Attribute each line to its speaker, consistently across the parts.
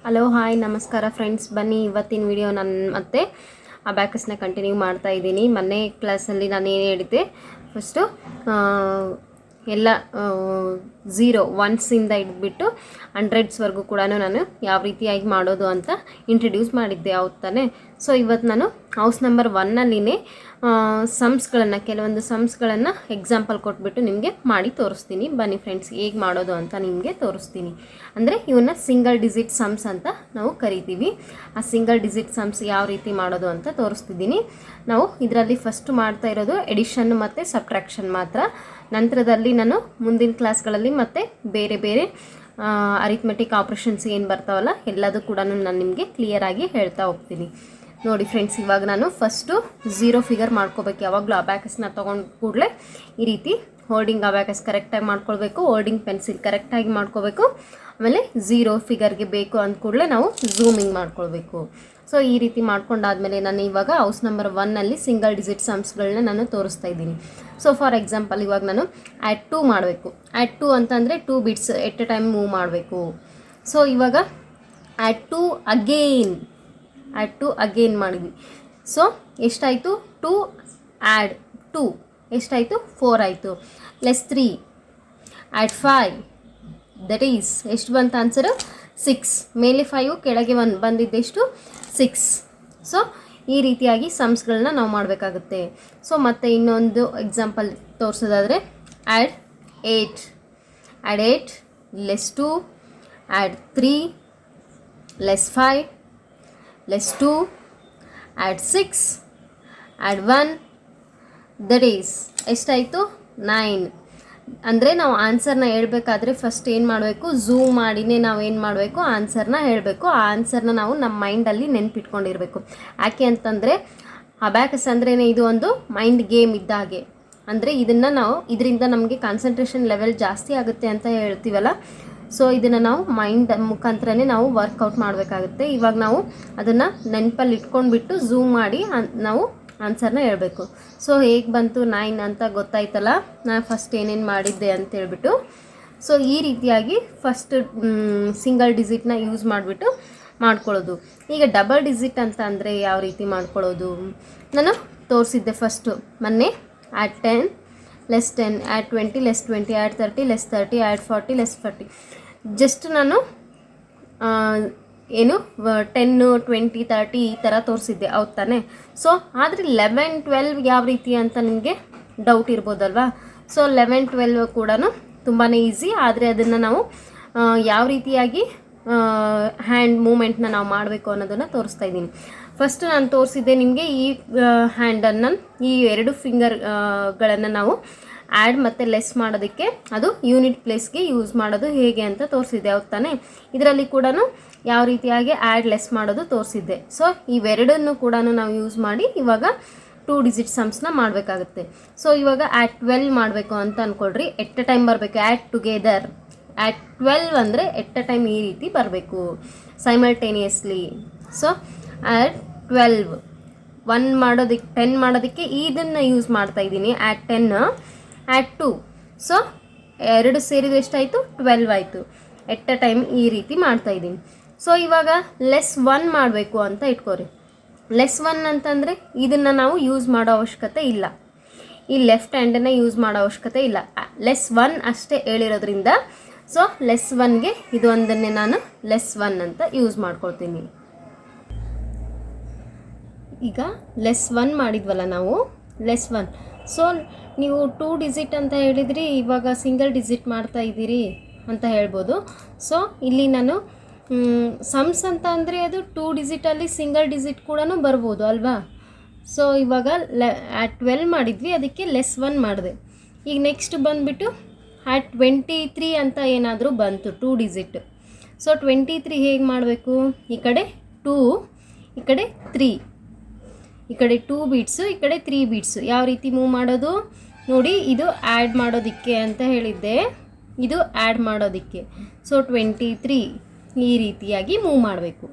Speaker 1: Hello hi ನಮಸ್ಕಾರ friends, ಬನ್ನಿ ಇವತ್ತಿನ ವಿಡಿಯೋ ನಾನು ಮತ್ತೆ ಅಬ್ಯಾಕಸ್ನ ಕಂಟಿನ್ಯೂ ಮಾಡ್ತಾ ಇದ್ದೀನಿ. ಮೊನ್ನೆ ಕ್ಲಾಸಲ್ಲಿ ನಾನು ಏನು ಹೇಳಿದ್ದೆ, ಫಸ್ಟು ಎಲ್ಲ 0 1 ಇಟ್ಬಿಟ್ಟು 100ವರೆಗೂ ಕೂಡ ನಾನು ಯಾವ ರೀತಿಯಾಗಿ ಮಾಡೋದು ಅಂತ ಇಂಟ್ರಡ್ಯೂಸ್ ಮಾಡಿದ್ದೆ, ಹೌದು ತಾನೆ. ಸೊ ಇವತ್ತು ನಾನು ಹೌಸ್ ನಂಬರ್ 1ನಲ್ಲಿನೇ ಸಮ್ಸ್ಗಳನ್ನು ಕೆಲವೊಂದು ಸಮ್ಸ್ಗಳನ್ನು ಎಕ್ಸಾಂಪಲ್ ಕೊಟ್ಬಿಟ್ಟು ನಿಮಗೆ ಮಾಡಿ ತೋರಿಸ್ತೀನಿ. ಬನ್ನಿ ಫ್ರೆಂಡ್ಸ್, ಹೇಗೆ ಮಾಡೋದು ಅಂತ ನಿಮಗೆ ತೋರಿಸ್ತೀನಿ. ಅಂದರೆ ಇವನ್ನ ಸಿಂಗಲ್ ಡಿಜಿಟ್ ಸಮ್ಸ್ ಅಂತ ನಾವು ಕರಿತೀವಿ. ಆ ಸಿಂಗಲ್ ಡಿಜಿಟ್ ಸಮ್ಸ್ ಯಾವ ರೀತಿ ಮಾಡೋದು ಅಂತ ತೋರಿಸ್ತಿದ್ದೀನಿ. ನಾವು ಇದರಲ್ಲಿ ಫಸ್ಟ್ ಮಾಡ್ತಾ ಇರೋದು ಎಡಿಷನ್ ಮತ್ತು ಸಬ್ಟ್ರಾಕ್ಷನ್ ಮಾತ್ರ. ನಂತರದಲ್ಲಿ ನಾನು ಮುಂದಿನ ಕ್ಲಾಸ್ಗಳಲ್ಲಿ ಮತ್ತು ಬೇರೆ ಬೇರೆ ಅರಿಥ್ಮೆಟಿಕ್ ಆಪ್ರೇಷನ್ಸ್ ಏನು ಬರ್ತಾವಲ್ಲ ಎಲ್ಲದೂ ಕೂಡ ನಾನು ನಿಮಗೆ ಕ್ಲಿಯರಾಗಿ ಹೇಳ್ತಾ ಹೋಗ್ತೀನಿ. ನೋಡಿ ಫ್ರೆಂಡ್ಸ್, ಇವಾಗ ನಾನು ಫಸ್ಟು 0 ಫಿಗರ್ ಮಾಡ್ಕೋಬೇಕು. ಯಾವಾಗಲೂ ಅಬ್ಯಾಕಸ್ನ ತೊಗೊಂಡು ಕೂಡಲೇ ಈ ರೀತಿ ಹೋಲ್ಡಿಂಗ್ ಅಬ್ಯಾಕಸ್ ಕರೆಕ್ಟಾಗಿ ಮಾಡ್ಕೊಳ್ಬೇಕು, ಹೋಲ್ಡಿಂಗ್ ಪೆನ್ಸಿಲ್ ಕರೆಕ್ಟಾಗಿ ಮಾಡ್ಕೋಬೇಕು. ಆಮೇಲೆ 0 ಫಿಗರ್ಗೆ ಬೇಕು ಅಂದ ಕೂಡಲೇ ನಾವು ಝೂಮಿಂಗ್ ಮಾಡ್ಕೊಳ್ಬೇಕು. ಸೊ ಈ ರೀತಿ ಮಾಡ್ಕೊಂಡಾದಮೇಲೆ ನಾನು ಇವಾಗ ಹೌಸ್ ನಂಬರ್ 1ನಲ್ಲಿ ಸಿಂಗಲ್ ಡಿಜಿಟ್ ಸಮ್ಸ್ಗಳನ್ನ ನಾನು ತೋರಿಸ್ತಾ ಇದ್ದೀನಿ. ಸೊ ಫಾರ್ ಎಕ್ಸಾಂಪಲ್ ಇವಾಗ ನಾನು ಆ್ಯಡ್ 2 ಮಾಡಬೇಕು. ಆ್ಯಡ್ 2 ಅಂತಂದರೆ 2 bits at a time move ಮಾಡಬೇಕು. ಸೊ ಇವಾಗ ಆ್ಯಡ್ 2 ಅಗೇನ್ ಮಾಡಿದ್ವಿ. ಸೊ ಎಷ್ಟಾಯಿತು? 2 ಆ್ಯಡ್ 2 ಎಷ್ಟಾಯಿತು? 4 ಆಯಿತು. ಲೆಸ್ 3 ಆ್ಯಡ್ 5 ದಟ್ ಈಸ್ ಎಷ್ಟು ಬಂತು ಆನ್ಸರು? 6. ಮೇಲೆ 5 ಕೆಳಗೆ 1 ಬಂದಿದ್ದೆಷ್ಟು? 6. ಸೊ ಈ ರೀತಿಯಾಗಿ ಸಮ್ಸ್ಗಳನ್ನ ನಾವು ಮಾಡಬೇಕಾಗುತ್ತೆ. ಸೊ ಮತ್ತೆ ಇನ್ನೊಂದು ಎಕ್ಸಾಂಪಲ್ ತೋರಿಸೋದಾದರೆ add 8 less 2 add 3 less 5 less 2 add 6 add 1 that is ಎಷ್ಟಾಯಿತು? 9. ಅಂದರೆ ನಾವು ಆನ್ಸರ್ನ ಹೇಳ್ಬೇಕಾದ್ರೆ ಫಸ್ಟ್ ಏನು ಮಾಡಬೇಕು? ಝೂಮ್ ಮಾಡಿನೇ ನಾವು ಏನು ಮಾಡಬೇಕು? ಆನ್ಸರ್ನ ಹೇಳಬೇಕು. ಆ ಆನ್ಸರ್ನ ನಾವು ನಮ್ಮ ಮೈಂಡಲ್ಲಿ ನೆನ್ಪಿಟ್ಕೊಂಡಿರಬೇಕು. ಯಾಕೆ ಅಂತಂದರೆ ಅಬ್ಯಾಕಸ್ ಅಂದ್ರೇ ಇದು ಒಂದು ಮೈಂಡ್ ಗೇಮ್ ಇದ್ದ ಹಾಗೆ. ಅಂದರೆ ಇದರಿಂದ ನಮಗೆ ಕಾನ್ಸಂಟ್ರೇಷನ್ ಲೆವೆಲ್ ಜಾಸ್ತಿ ಆಗುತ್ತೆ ಅಂತ ಹೇಳ್ತೀವಲ್ಲ. ಸೊ ಇದನ್ನು ನಾವು ಮೈಂಡ್ ಮುಖಾಂತರನೇ ನಾವು ವರ್ಕೌಟ್ ಮಾಡಬೇಕಾಗುತ್ತೆ. ಇವಾಗ ನಾವು ಅದನ್ನು ನೆನಪಲ್ಲಿ ಇಟ್ಕೊಂಡ್ಬಿಟ್ಟು ಝೂಮ್ ಮಾಡಿ ನಾವು ಆನ್ಸರ್ನ ಹೇಳಬೇಕು. ಸೊ ಹೇಗೆ ಬಂತು 9 ಅಂತ ಗೊತ್ತಾಯ್ತಲ್ಲ, ನಾನು ಫಸ್ಟ್ ಏನೇನು ಮಾಡಿದ್ದೆ ಅಂತ ಹೇಳ್ಬಿಟ್ಟು. ಸೊ ಈ ರೀತಿಯಾಗಿ ಫಸ್ಟ್ ಸಿಂಗಲ್ ಡಿಜಿಟ್ನ ಯೂಸ್ ಮಾಡಿಬಿಟ್ಟು ಮಾಡ್ಕೊಳ್ಳೋದು. ಈಗ ಡಬಲ್ ಡಿಜಿಟ್ ಅಂತ ಅಂದರೆ ಯಾವ ರೀತಿ ಮಾಡ್ಕೊಳ್ಳೋದು ನಾನು ತೋರಿಸಿದ್ದೆ ಫಸ್ಟು ಮೊನ್ನೆ. Add 10 less 10 add 20 less 20 add 30 less 30 add 40 less 40. Just ನಾನು 10 20 30 ಈ ಥರ ತೋರಿಸಿದ್ದೆ, ಹೌದು ತಾನೆ. ಸೊ ಆದರೆ 11 12 ಯಾವ ರೀತಿ ಅಂತ ನಿಮಗೆ ಡೌಟ್ ಇರ್ಬೋದಲ್ವಾ. ಸೊ 11 12 ಕೂಡ ತುಂಬಾ ಈಸಿ. ಆದರೆ ಅದನ್ನು ನಾವು ಯಾವ ರೀತಿಯಾಗಿ ಹ್ಯಾಂಡ್ ಮೂಮೆಂಟ್ನ ನಾವು ಮಾಡಬೇಕು ಅನ್ನೋದನ್ನು ತೋರಿಸ್ತಾ ಇದ್ದೀನಿ. ಫಸ್ಟ್ ನಾನು ತೋರಿಸಿದ್ದೆ ನಿಮಗೆ ಈ ಹ್ಯಾಂಡನ್ನು, ಈ 2 ಫಿಂಗರ್ಗಳನ್ನು ನಾವು ಆ್ಯಡ್ ಮತ್ತು ಲೆಸ್ ಮಾಡೋದಕ್ಕೆ ಅದು ಯೂನಿಟ್ ಪ್ಲೇಸ್ಗೆ ಯೂಸ್ ಮಾಡೋದು ಹೇಗೆ ಅಂತ ತೋರಿಸಿದ್ದೆ, ಹೌದು ತಾನೆ. ಇದರಲ್ಲಿ ಕೂಡ ಯಾವ ರೀತಿಯಾಗಿ ಆ್ಯಡ್ ಲೆಸ್ ಮಾಡೋದು ತೋರಿಸಿದ್ದೆ. ಸೊ ಇವೆರಡನ್ನು ಕೂಡ ನಾವು ಯೂಸ್ ಮಾಡಿ ಇವಾಗ 2 ಡಿಜಿಟ್ ಸಮ್ಸ್ನ ಮಾಡಬೇಕಾಗುತ್ತೆ. ಸೊ ಇವಾಗ ಆ್ಯಡ್ 12 ಮಾಡಬೇಕು ಅಂತ ಅಂದ್ಕೊಳ್ರಿ. ಎಟ್ ಎ ಟೈಮ್ ಬರಬೇಕು. ಆ್ಯಡ್ ಟುಗೆದರ್ ಆ್ಯಡ್ 12 ಅಂದರೆ ಎಟ್ ಎ ಟೈಮ್ ಈ ರೀತಿ ಬರಬೇಕು, ಸೈಮಲ್ಟೇನಿಯಸ್ಲಿ. ಸೊ ಆ್ಯಡ್ 12 10 ಮಾಡೋದಕ್ಕೆ ಇದನ್ನು ಯೂಸ್ ಮಾಡ್ತಾ ಇದ್ದೀನಿ. Add 10 add 2. ಸೊ 2 ಸೇರಿದ್ರೆ ಎಷ್ಟಾಯಿತು? 12 ಆಯಿತು. ಎಟ್ ಎ ಟೈಮ್ ಈ ರೀತಿ ಮಾಡ್ತಾ ಇದ್ದೀನಿ. ಸೊ ಇವಾಗ ಲೆಸ್ 1 ಮಾಡಬೇಕು ಅಂತ ಇಟ್ಕೋರಿ. ಲೆಸ್ 1 ಅಂತಂದರೆ ಇದನ್ನು ನಾವು ಯೂಸ್ ಮಾಡೋ ಅವಶ್ಯಕತೆ ಇಲ್ಲ. ಈ ಲೆಫ್ಟ್ ಹ್ಯಾಂಡನ್ನು ಯೂಸ್ ಮಾಡೋ ಅವಶ್ಯಕತೆ ಇಲ್ಲ. ಲೆಸ್ 1 ಅಷ್ಟೇ ಹೇಳಿರೋದ್ರಿಂದ ಸೊ ಲೆಸ್ 1ಗೆ ಇದು ಒಂದನ್ನೇ ನಾನು ಲೆಸ್ 1 ಅಂತ ಯೂಸ್ ಮಾಡ್ಕೊಳ್ತೀನಿ. ಈಗ ಲೆಸ್ 1 ಮಾಡಿದ್ವಲ್ಲ ನಾವು, ಲೆಸ್ 1. ಸೊ ನೀವು 2 ಡಿಜಿಟ್ ಅಂತ ಹೇಳಿದ್ರಿ, ಇವಾಗ ಸಿಂಗಲ್ ಡಿಜಿಟ್ ಮಾಡ್ತಾ ಇದ್ದೀರಿ ಅಂತ ಹೇಳ್ಬೋದು. ಸೊ ಇಲ್ಲಿ ನಾನು ಸಮ್ಸ್ ಅಂತ ಅಂದರೆ ಅದು 2 ಡಿಜಿಟಲ್ಲಿ ಸಿಂಗಲ್ ಡಿಜಿಟ್ ಕೂಡ ಬರ್ಬೋದು ಅಲ್ವಾ. ಸೊ ಇವಾಗ 12 ಮಾಡಿದ್ವಿ, ಅದಕ್ಕೆ ಲೆಸ್ 1 ಮಾಡಿದೆ. ಈಗ ನೆಕ್ಸ್ಟ್ ಬಂದುಬಿಟ್ಟು 23 ಅಂತ ಏನಾದರೂ ಬಂತು 2 ಡಿಜಿಟ್. ಸೊ 23 ಹೇಗೆ ಮಾಡಬೇಕು? ಈ ಕಡೆ 2, ಈ ಕಡೆ 3, ಈ ಕಡೆ 2 ಬೀಟ್ಸು, ಈ ಕಡೆ 3 ಬೀಟ್ಸು. ಯಾವ ರೀತಿ ಮೂವ್ ಮಾಡೋದು ನೋಡಿ. ಇದು ಆ್ಯಡ್ ಮಾಡೋದಕ್ಕೆ ಅಂತ ಹೇಳಿದ್ದೆ, ಇದು ಆ್ಯಡ್ ಮಾಡೋದಕ್ಕೆ. ಸೊ 23 ಈ ರೀತಿಯಾಗಿ ಮೂವ್ ಮಾಡಬೇಕು.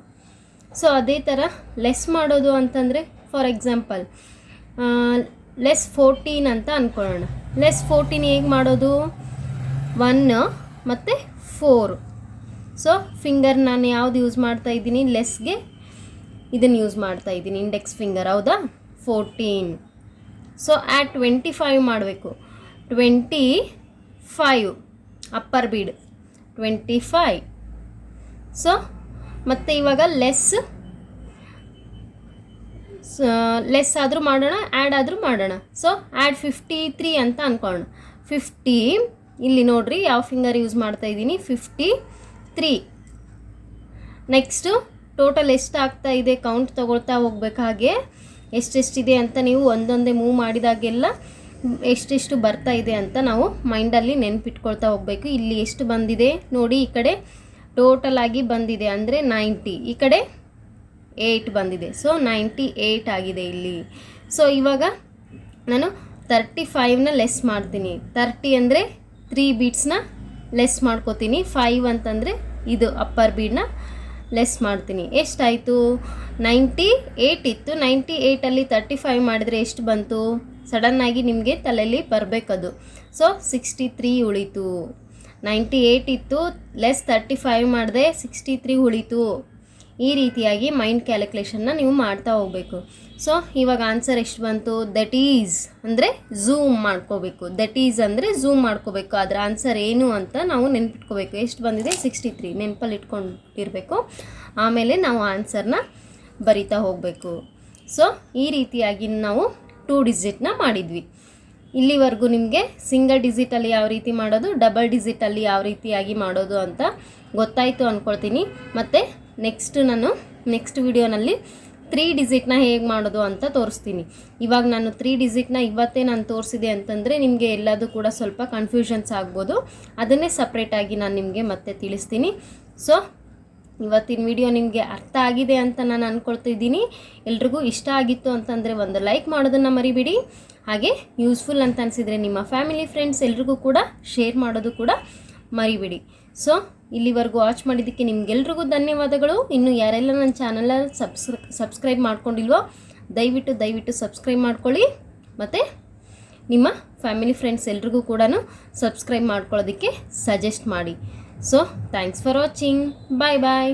Speaker 1: ಸೊ ಅದೇ ಥರ ಲೆಸ್ ಮಾಡೋದು ಅಂತಂದರೆ ಫಾರ್ ಎಕ್ಸಾಂಪಲ್ ಲೆಸ್ 14 ಅಂತ ಅಂದ್ಕೊಳ್ಳೋಣ. ಲೆಸ್ 14 ಹೇಗೆ ಮಾಡೋದು? 1 ಮತ್ತು 4 ಸೊ ಫಿಂಗರ್ ನಾನು ಯಾವ್ದು ಯೂಸ್ ಮಾಡ್ತಾ ಇದ್ದೀನಿ, ಲೆಸ್ಗೆ ಇದನ್ನು ಯೂಸ್ ಮಾಡ್ತಾ ಇದ್ದೀನಿ, ಇಂಡೆಕ್ಸ್ ಫಿಂಗರ್. ಹೌದಾ? 14. ಸೊ ಆ್ಯಡ್ 25 ಮಾಡಬೇಕು. 25 ಅಪ್ಪರ್ ಬೀಡ್ 25. ಸೊ ಮತ್ತು ಇವಾಗ ಲೆಸ್ ಆದರೂ ಮಾಡೋಣ, ಆ್ಯಡ್ ಆದರೂ ಮಾಡೋಣ. ಸೊ ಆ್ಯಡ್ 53 ಅಂತ ಅಂದ್ಕೊಳ್ಳೋಣ. 50 ಇಲ್ಲಿ ನೋಡಿರಿ ಯಾವ ಫಿಂಗರ್ ಯೂಸ್ ಮಾಡ್ತಾ ಇದ್ದೀನಿ, 53. ನೆಕ್ಸ್ಟು ಟೋಟಲ್ ಎಷ್ಟು ಆಗ್ತಾ ಇದೆ ಕೌಂಟ್ ತೊಗೊಳ್ತಾ ಹೋಗ್ಬೇಕು. ಹಾಗೆ ಎಷ್ಟೆಷ್ಟಿದೆ ಅಂತ ನೀವು ಒಂದೊಂದೇ ಮೂವ್ ಮಾಡಿದಾಗೆಲ್ಲ ಎಷ್ಟೆಷ್ಟು ಬರ್ತಾ ಇದೆ ಅಂತ ನಾವು ಮೈಂಡಲ್ಲಿ ನೆನ್ಪಿಟ್ಕೊಳ್ತಾ ಹೋಗಬೇಕು. ಇಲ್ಲಿ ಎಷ್ಟು ಬಂದಿದೆ ನೋಡಿ, ಈ ಕಡೆ ಟೋಟಲ್ ಆಗಿ ಬಂದಿದೆ ಅಂದರೆ 90, ಈ ಕಡೆ 8 ಬಂದಿದೆ. ಸೊ 98 ಆಗಿದೆ ಇಲ್ಲಿ. ಸೊ ಇವಾಗ ನಾನು 35ನ ಲೆಸ್ ಮಾಡ್ತೀನಿ. 30 ಅಂದರೆ 3 ಬೀಟ್ಸ್ನ ಲೆಸ್ ಮಾಡ್ಕೋತೀನಿ. 5 ಅಂತಂದರೆ ಇದು ಅಪ್ಪರ್ ಬೀಡ್ನ ಲೆಸ್ ಮಾಡ್ತೀನಿ. ಎಷ್ಟಾಯಿತು? 98 ಇತ್ತು. 98ಅಲ್ಲಿ 35 ಮಾಡಿದರೆ ಎಷ್ಟು ಬಂತು? ಸಡನ್ನಾಗಿ ನಿಮಗೆ ತಲೆಯಲ್ಲಿ ಬರಬೇಕದು. ಸೊ 63 ಉಳಿತು. 98 ಇತ್ತು, ಲೆಸ್ 35 ಮಾಡಿದೆ, 63 ಉಳಿತು. ಈ ರೀತಿಯಾಗಿ ಮೈಂಡ್ ಕ್ಯಾಲ್ಕುಲೇಷನ್ನ ನೀವು ಮಾಡ್ತಾ ಹೋಗಬೇಕು. ಸೊ ಇವಾಗ ಆನ್ಸರ್ ಎಷ್ಟು ಬಂತು? ದಟ್ ಈಸ್ ಅಂದರೆ ಝೂಮ್ ಮಾಡ್ಕೋಬೇಕು. ದಟ್ ಈಸ್ ಅಂದರೆ ಝೂಮ್ ಮಾಡ್ಕೋಬೇಕು. ಅದರ ಆನ್ಸರ್ ಏನು ಅಂತ ನಾವು ನೆನ್ಪಿಟ್ಕೋಬೇಕು. ಎಷ್ಟು ಬಂದಿದೆ? 63 ನೆನಪಲ್ಲಿ ಇಟ್ಕೊಂಡಿರಬೇಕು. ಆಮೇಲೆ ನಾವು ಆನ್ಸರ್ನ ಬರಿತಾ ಹೋಗಬೇಕು. ಸೊ ಈ ರೀತಿಯಾಗಿ ನಾವು 2 ಡಿಜಿಟ್ನ ಮಾಡಿದ್ವಿ. ಇಲ್ಲಿವರೆಗೂ ನಿಮಗೆ ಸಿಂಗಲ್ ಡಿಜಿಟಲ್ಲಿ ಯಾವ ರೀತಿ ಮಾಡೋದು, ಡಬಲ್ ಡಿಜಿಟಲ್ಲಿ ಯಾವ ರೀತಿಯಾಗಿ ಮಾಡೋದು ಅಂತ ಗೊತ್ತಾಯಿತು ಅಂದ್ಕೊಳ್ತೀನಿ. ಮತ್ತು ನೆಕ್ಸ್ಟ್ ವಿಡಿಯೋನಲ್ಲಿ 3 ಡಿಜಿಟ್ನ ಹೇಗೆ ಮಾಡೋದು ಅಂತ ತೋರಿಸ್ತೀನಿ. ಇವಾಗ ನಾನು 3 ಡಿಜಿಟ್ನ ಇವತ್ತೇ ನಾನು ತೋರಿಸಿದೆ ಅಂತಂದರೆ ನಿಮಗೆ ಎಲ್ಲದೂ ಕೂಡ ಸ್ವಲ್ಪ ಕನ್ಫ್ಯೂಷನ್ಸ್ ಆಗ್ಬೋದು. ಅದನ್ನೇ ಸಪ್ರೇಟಾಗಿ ನಾನು ನಿಮಗೆ ಮತ್ತೆ ತಿಳಿಸ್ತೀನಿ. ಸೊ ಇವತ್ತಿನ ವಿಡಿಯೋ ನಿಮಗೆ ಅರ್ಥ ಆಗಿದೆ ಅಂತ ನಾನು ಅಂದ್ಕೊಳ್ತಿದ್ದೀನಿ. ಎಲ್ರಿಗೂ ಇಷ್ಟ ಆಗಿತ್ತು ಅಂತಂದರೆ ಒಂದು ಲೈಕ್ ಮಾಡೋದನ್ನು ಮರಿಬೇಡಿ. ಹಾಗೆ ಯೂಸ್ಫುಲ್ ಅಂತ ಅನಿಸಿದರೆ ನಿಮ್ಮ ಫ್ಯಾಮಿಲಿ ಫ್ರೆಂಡ್ಸ್ ಎಲ್ರಿಗೂ ಕೂಡ ಶೇರ್ ಮಾಡೋದು ಕೂಡ ಮರಿಬೇಡಿ. ಸೊ ಇಲ್ಲಿವರೆಗೂ ವಾಚ್ ಮಾಡಿದ್ದಕ್ಕೆ ನಿಮಗೆಲ್ರಿಗೂ ಧನ್ಯವಾದಗಳು. ಇನ್ನು ಯಾರೆಲ್ಲ ನನ್ನ ಚಾನಲ್ ಸಬ್ಸ್ಕ್ರೈಬ್ ಮಾಡ್ಕೊಂಡಿಲ್ವೋ ದಯವಿಟ್ಟು ಸಬ್ಸ್ಕ್ರೈಬ್ ಮಾಡ್ಕೊಳ್ಳಿ. ಮತ್ತು ನಿಮ್ಮ ಫ್ಯಾಮಿಲಿ ಫ್ರೆಂಡ್ಸ್ ಎಲ್ರಿಗೂ ಕೂಡ ಸಬ್ಸ್ಕ್ರೈಬ್ ಮಾಡ್ಕೊಳ್ಳೋದಕ್ಕೆ ಸಜೆಸ್ಟ್ ಮಾಡಿ. So thanks for watching. Bye bye.